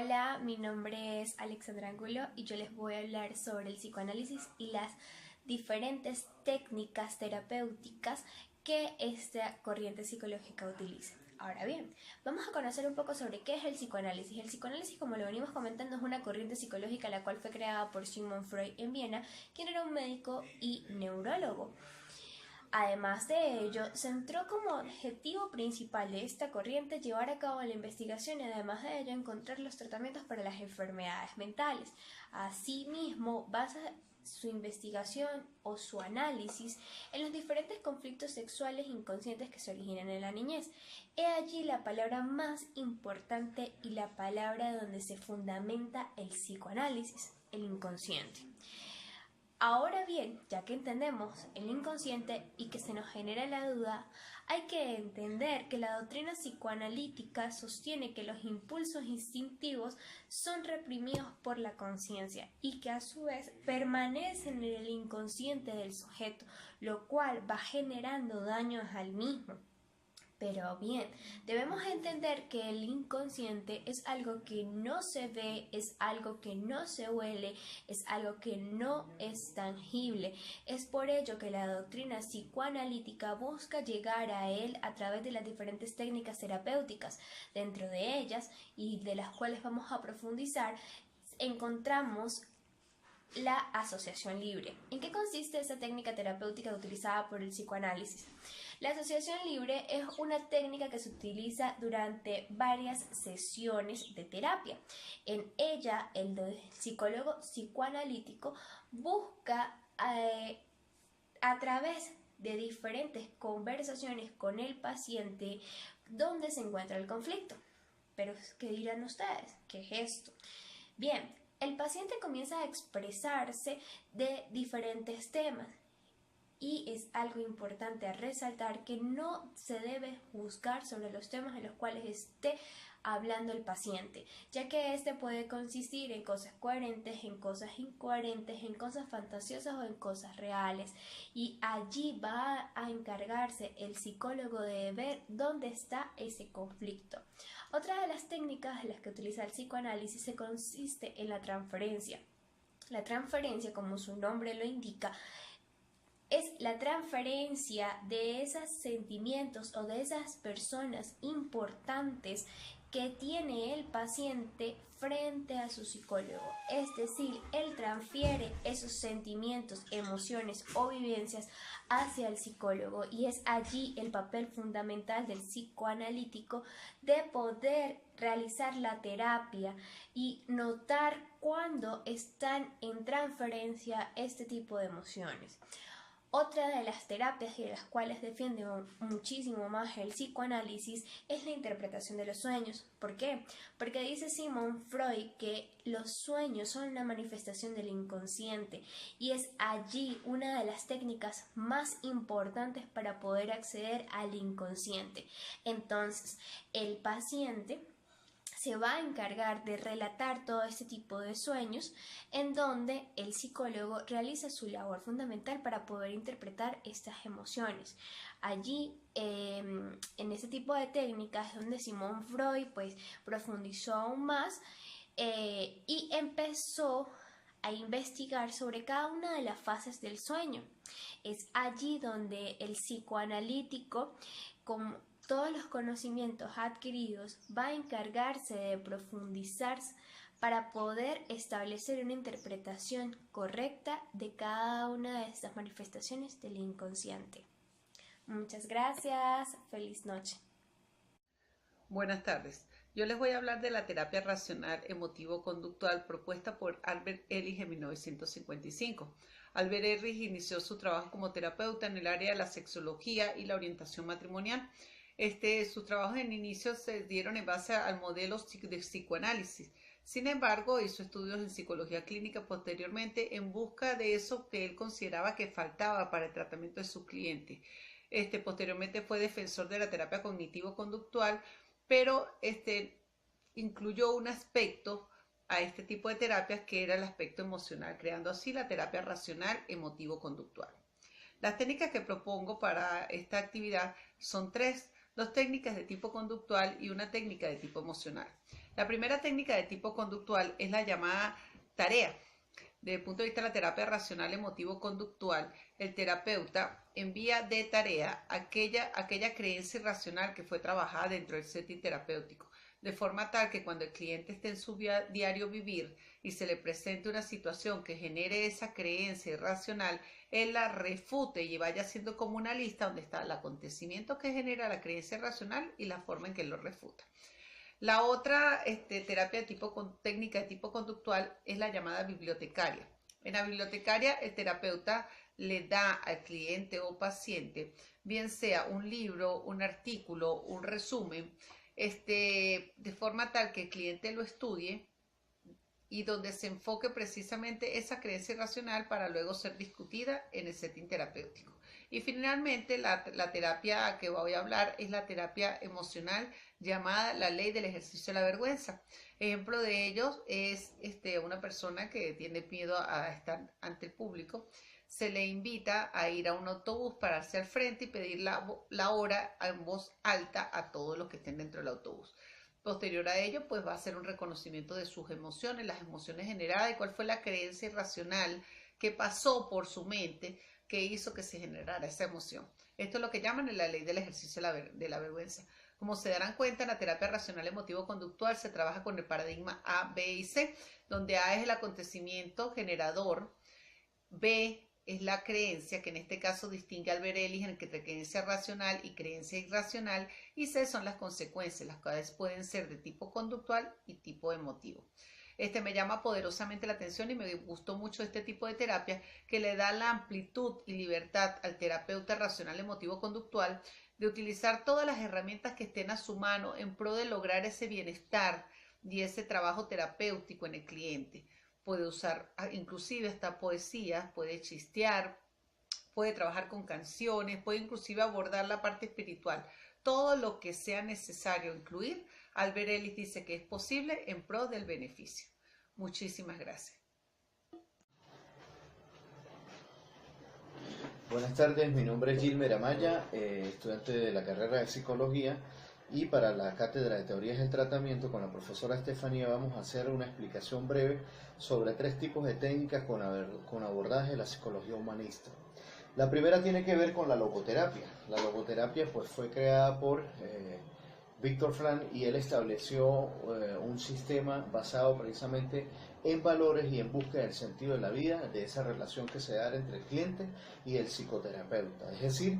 Hola, mi nombre es Alexandra Angulo y yo les voy a hablar sobre el psicoanálisis y las diferentes técnicas terapéuticas que esta corriente psicológica utiliza. Ahora bien, vamos a conocer un poco sobre qué es el psicoanálisis. El psicoanálisis, como lo venimos comentando, es una corriente psicológica la cual fue creada por Sigmund Freud en Viena, quien era un médico y neurólogo. Además de ello, centró como objetivo principal de esta corriente llevar a cabo la investigación y además de ello encontrar los tratamientos para las enfermedades mentales. Asimismo, basa su investigación o su análisis en los diferentes conflictos sexuales inconscientes que se originan en la niñez. He allí la palabra más importante y la palabra donde se fundamenta el psicoanálisis, el inconsciente. Ahora bien, ya que entendemos el inconsciente y que se nos genera la duda, hay que entender que la doctrina psicoanalítica sostiene que los impulsos instintivos son reprimidos por la conciencia y que a su vez permanecen en el inconsciente del sujeto, lo cual va generando daños al mismo. Pero bien, debemos entender que el inconsciente es algo que no se ve, es algo que no se huele, es algo que no es tangible. Es por ello que la doctrina psicoanalítica busca llegar a él a través de las diferentes técnicas terapéuticas. Dentro de ellas, y de las cuales vamos a profundizar, encontramos la asociación libre. ¿En qué consiste esta técnica terapéutica utilizada por el psicoanálisis? La asociación libre es una técnica que se utiliza durante varias sesiones de terapia. En ella, el psicólogo psicoanalítico busca a través de diferentes conversaciones con el paciente dónde se encuentra el conflicto. Pero, ¿qué dirán ustedes? ¿Qué es esto? Bien, el paciente comienza a expresarse de diferentes temas y es algo importante a resaltar que no se debe juzgar sobre los temas en los cuales esté hablando el paciente, ya que este puede consistir en cosas coherentes, en cosas incoherentes, en cosas fantasiosas o en cosas reales, y allí va a encargarse el psicólogo de ver dónde está ese conflicto. Otra de las técnicas en las que utiliza el psicoanálisis se consiste en la transferencia. La transferencia, como su nombre lo indica, es la transferencia de esos sentimientos o de esas personas importantes que tiene el paciente frente a su psicólogo. Es decir, él transfiere esos sentimientos, emociones o vivencias hacia el psicólogo, y es allí el papel fundamental del psicoanalítico de poder realizar la terapia y notar cuándo están en transferencia este tipo de emociones. Otra de las terapias y de las cuales defiende muchísimo más el psicoanálisis es la interpretación de los sueños. ¿Por qué? Porque dice Sigmund Freud que los sueños son una manifestación del inconsciente y es allí una de las técnicas más importantes para poder acceder al inconsciente. Entonces, el paciente se va a encargar de relatar todo este tipo de sueños, en donde el psicólogo realiza su labor fundamental para poder interpretar estas emociones. Allí, en este tipo de técnicas, donde Sigmund Freud pues profundizó aún más y empezó a investigar sobre cada una de las fases del sueño. Es allí donde el psicoanalítico, con todos los conocimientos adquiridos, va a encargarse de profundizar para poder establecer una interpretación correcta de cada una de estas manifestaciones del inconsciente. Muchas gracias, feliz noche. Buenas tardes. Yo les voy a hablar de la terapia racional emotivo-conductual propuesta por Albert Ellis en 1955. Albert Ellis inició su trabajo como terapeuta en el área de la sexología y la orientación matrimonial. Sus trabajos en inicio se dieron en base al modelo de psicoanálisis. Sin embargo, hizo estudios en psicología clínica posteriormente en busca de eso que él consideraba que faltaba para el tratamiento de sus clientes. Posteriormente fue defensor de la terapia cognitivo-conductual, pero incluyó un aspecto a este tipo de terapias que era el aspecto emocional, creando así la terapia racional emotivo-conductual. Las técnicas que propongo para esta actividad son tres: dos técnicas de tipo conductual y una técnica de tipo emocional. La primera técnica de tipo conductual es la llamada tarea. Desde el punto de vista de la terapia racional emotivo-conductual, el terapeuta envía de tarea aquella creencia irracional que fue trabajada dentro del setting terapéutico, de forma tal que cuando el cliente esté en su diario vivir y se le presente una situación que genere esa creencia irracional, él la refute y vaya haciendo como una lista donde está el acontecimiento que genera la creencia irracional y la forma en que él lo refuta. La otra técnica de tipo conductual es la llamada bibliotecaria. En la bibliotecaria, el terapeuta le da al cliente o paciente, bien sea un libro, un artículo, un resumen, de forma tal que el cliente lo estudie y donde se enfoque precisamente esa creencia irracional para luego ser discutida en el setting terapéutico. Y finalmente, la terapia que voy a hablar es la terapia emocional llamada la ley del ejercicio de la vergüenza. Ejemplo de ello es una persona que tiene miedo a estar ante el público. Se le invita a ir a un autobús, pararse al frente y pedir la hora en voz alta a todos los que estén dentro del autobús. Posterior a ello, pues va a ser un reconocimiento de sus emociones, las emociones generadas y cuál fue la creencia irracional que pasó por su mente que hizo que se generara esa emoción. Esto es lo que llaman la ley del ejercicio de la vergüenza. Como se darán cuenta, en la terapia racional emotivo-conductual se trabaja con el paradigma A, B y C, donde A es el acontecimiento generador, B es la creencia, que en este caso distingue Albert Ellis entre creencia racional y creencia irracional, y C son las consecuencias, las cuales pueden ser de tipo conductual y tipo emotivo. Me llama poderosamente la atención y me gustó mucho este tipo de terapia que le da la amplitud y libertad al terapeuta racional emotivo-conductual de utilizar todas las herramientas que estén a su mano en pro de lograr ese bienestar y ese trabajo terapéutico en el cliente. Puede usar inclusive hasta poesías, puede chistear, puede trabajar con canciones, puede inclusive abordar la parte espiritual. Todo lo que sea necesario incluir, Albert Ellis dice que es posible en pro del beneficio. Muchísimas gracias. Buenas tardes, mi nombre es Gilmer Amaya, estudiante de la carrera de Psicología, y para la Cátedra de Teorías del Tratamiento con la profesora Estefanía vamos a hacer una explicación breve sobre 3 tipos de técnicas con abordaje de la psicología humanista. La primera tiene que ver con la logoterapia. La logoterapia pues, fue creada por Viktor Frankl y él estableció un sistema basado precisamente en valores y en búsqueda del sentido de la vida, de esa relación que se da entre el cliente y el psicoterapeuta. Es decir,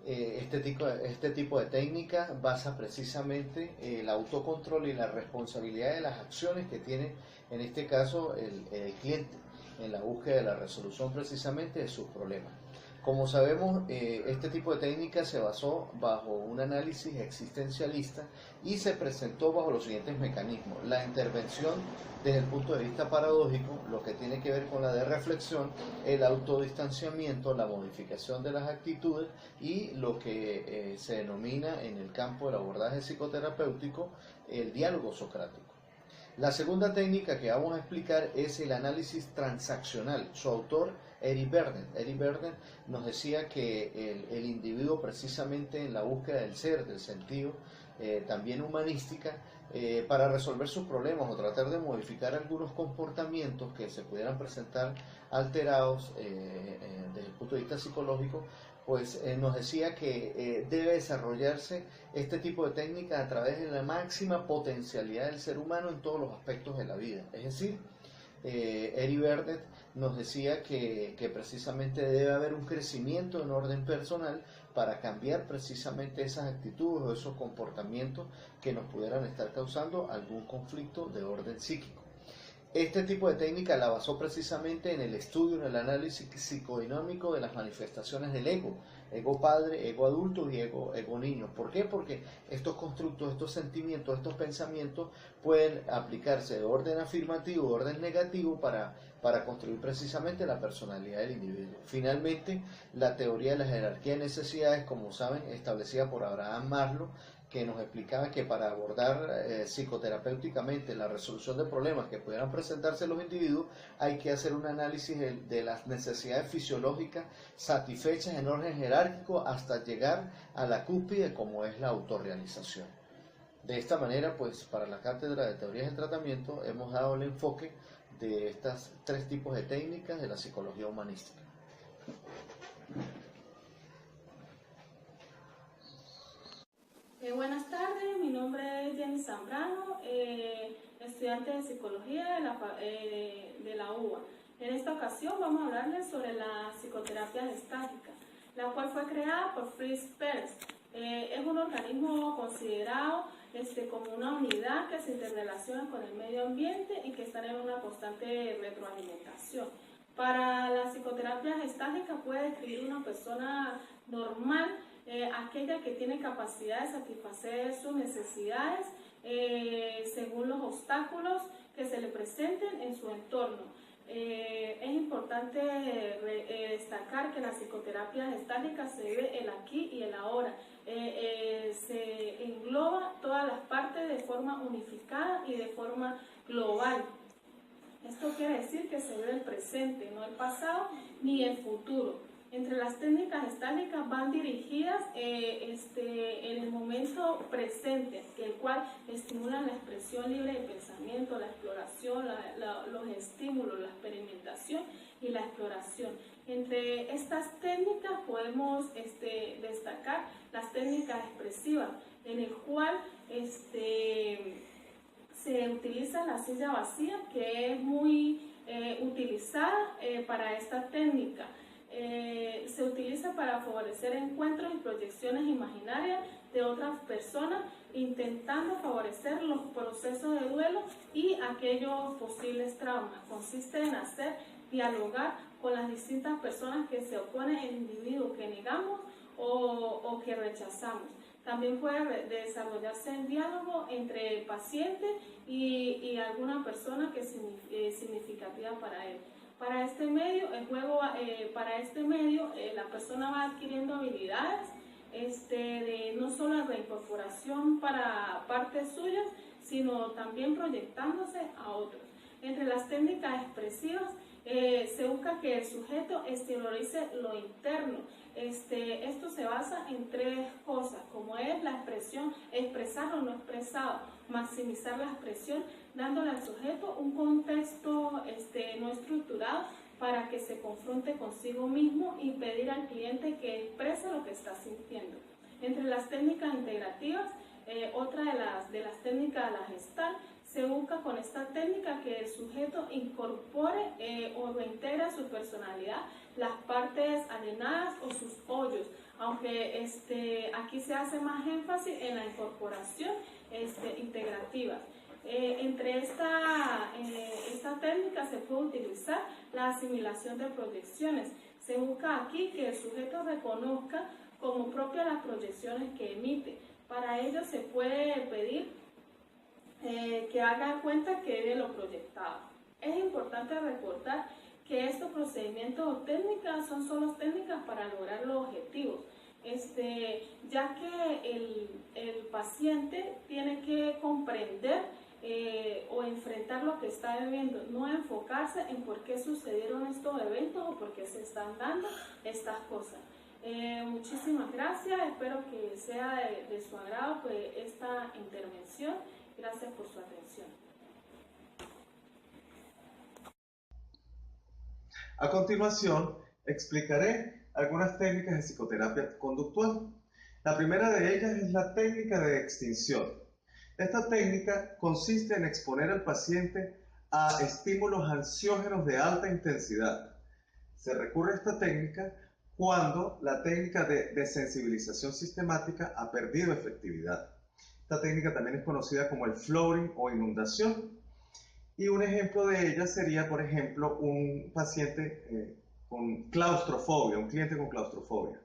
este tipo de técnica basa precisamente el autocontrol y la responsabilidad de las acciones que tiene, en este caso, el cliente en la búsqueda de la resolución precisamente de sus problemas. Como sabemos, este tipo de técnica se basó bajo un análisis existencialista y se presentó bajo los siguientes mecanismos: la intervención desde el punto de vista paradójico, lo que tiene que ver con la de reflexión, el autodistanciamiento, la modificación de las actitudes y lo que se denomina en el campo del abordaje psicoterapéutico el diálogo socrático. La segunda técnica que vamos a explicar es el análisis transaccional. Su autor, Eric Berne. Eric Berne nos decía que el individuo, precisamente en la búsqueda del ser, del sentido, también humanística, para resolver sus problemas o tratar de modificar algunos comportamientos que se pudieran presentar alterados desde el punto de vista psicológico, pues nos decía que debe desarrollarse este tipo de técnica a través de la máxima potencialidad del ser humano en todos los aspectos de la vida. Es decir, Eric Berne nos decía que precisamente debe haber un crecimiento en orden personal para cambiar precisamente esas actitudes o esos comportamientos que nos pudieran estar causando algún conflicto de orden psíquico. Este tipo de técnica la basó precisamente en el estudio, en el análisis psicodinámico de las manifestaciones del ego, ego padre, ego adulto y ego niño. ¿Por qué? Porque estos constructos, estos sentimientos, estos pensamientos pueden aplicarse de orden afirmativo, de orden negativo para construir precisamente la personalidad del individuo. Finalmente, la teoría de la jerarquía de necesidades, como saben, establecida por Abraham Maslow, que nos explicaba que para abordar psicoterapéuticamente la resolución de problemas que pudieran presentarse en los individuos, hay que hacer un análisis de las necesidades fisiológicas satisfechas en orden jerárquico hasta llegar a la cúspide como es la autorrealización. De esta manera, pues para la cátedra de teorías del tratamiento hemos dado el enfoque de estas tres tipos de técnicas de la psicología humanística. Buenas tardes, mi nombre es Jenny Zambrano, estudiante de psicología de la UBA. En esta ocasión vamos a hablarles sobre la psicoterapia gestáltica, la cual fue creada por Fritz Perls. Es un organismo considerado como una unidad que se interrelaciona con el medio ambiente y que están en una constante retroalimentación. Para la psicoterapia gestáltica puede describir una persona normal, aquella que tiene capacidad de satisfacer sus necesidades según los obstáculos que se le presenten en su entorno. Es importante destacar que la psicoterapia gestáltica se ve el aquí y el ahora. Se engloba todas las partes de forma unificada y de forma global. Esto quiere decir que se ve el presente, no el pasado ni el futuro. Entre las técnicas gestálicas van dirigidas en el momento presente, el cual estimulan la expresión libre de pensamiento, la exploración, los estímulos, la experimentación y la exploración. Entre estas técnicas podemos destacar las técnicas expresivas, en el cual se utiliza la silla vacía, que es muy utilizada para esta técnica. Se utiliza para favorecer encuentros y proyecciones imaginarias de otras personas, intentando favorecer los procesos de duelo y aquellos posibles traumas. Consiste en dialogar con las distintas personas que se oponen al individuo que negamos o que rechazamos. También puede desarrollarse el diálogo entre el paciente y alguna persona que es significativa para él. Para este medio, la persona va adquiriendo habilidades de no solo la reincorporación para partes suyas, sino también proyectándose a otros. Entre las técnicas expresivas, se busca que el sujeto exteriorice lo interno. Esto se basa en tres cosas, como es la expresión, expresar lo no expresado, maximizar la expresión, dándole al sujeto un contexto no estructurado para que se confronte consigo mismo y pedir al cliente que exprese lo que está sintiendo. Entre las técnicas integrativas, otra de las técnicas de la Gestalt, se busca con esta técnica que el sujeto incorpore o reintegra a su personalidad las partes alienadas o sus hoyos, aunque aquí se hace más énfasis en la incorporación integrativa. Entre esta técnica se puede utilizar la asimilación de proyecciones. Se busca aquí que el sujeto reconozca como propias las proyecciones que emite. Para ello se puede pedir que haga cuenta que ve lo proyectado. Es importante recordar que estos procedimientos o técnicas son solo técnicas para lograr los objetivos, ya que el paciente tiene que comprender o enfrentar lo que está viviendo, no enfocarse en por qué sucedieron estos eventos o por qué se están dando estas cosas. Muchísimas gracias, espero que sea de su agrado esta intervención. Gracias por su atención. A continuación, explicaré algunas técnicas de psicoterapia conductual. La primera de ellas es la técnica de extinción. Esta técnica consiste en exponer al paciente a estímulos ansiógenos de alta intensidad. Se recurre a esta técnica cuando la técnica de desensibilización sistemática ha perdido efectividad. Esta técnica también es conocida como el flooring o inundación. Y un ejemplo de ella sería, por ejemplo, un paciente con claustrofobia, un cliente con claustrofobia.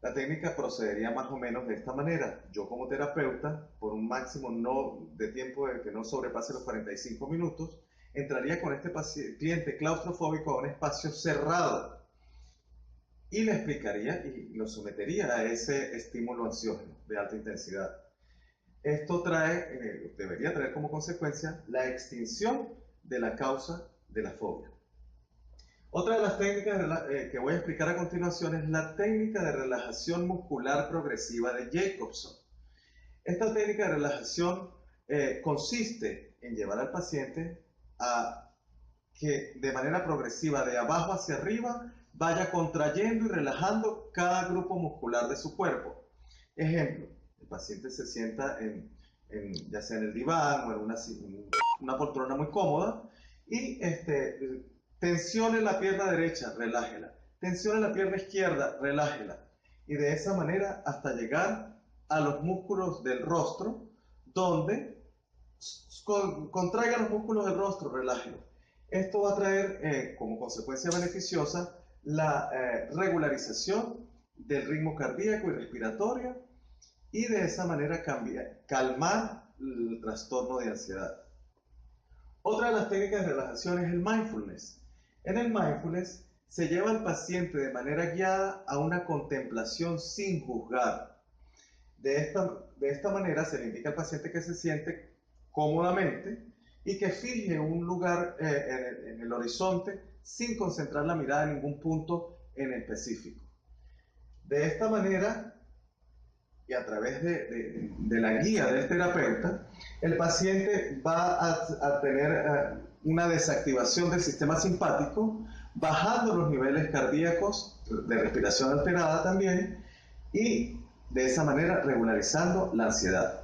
La técnica procedería más o menos de esta manera. Yo como terapeuta, por un máximo de tiempo que no sobrepase los 45 minutos, entraría con este cliente claustrofóbico a un espacio cerrado y le explicaría y lo sometería a ese estímulo ansiógeno de alta intensidad. Esto debería traer como consecuencia la extinción de la causa de la fobia. Otra de las técnicas que voy a explicar a continuación es la técnica de relajación muscular progresiva de Jacobson. Esta técnica de relajación consiste en llevar al paciente a que de manera progresiva, de abajo hacia arriba, vaya contrayendo y relajando cada grupo muscular de su cuerpo. Ejemplo, el paciente se sienta ya sea en el diván o en una poltrona muy cómoda y tensione la pierna derecha, relájela. Tensione la pierna izquierda, relájela. Y de esa manera hasta llegar a los músculos del rostro, donde contraiga los músculos del rostro, relájelo. Esto va a traer como consecuencia beneficiosa la regularización del ritmo cardíaco y respiratorio y de esa manera calmar el trastorno de ansiedad. Otra de las técnicas de relajación es el mindfulness. En el mindfulness se lleva al paciente de manera guiada a una contemplación sin juzgar. De esta manera se le indica al paciente que se siente cómodamente y que fije un lugar en el horizonte sin concentrar la mirada en ningún punto en específico. De esta manera, y a través de la guía del terapeuta, el paciente va a tener una desactivación del sistema simpático, bajando los niveles cardíacos, de respiración alterada también, y de esa manera regularizando la ansiedad.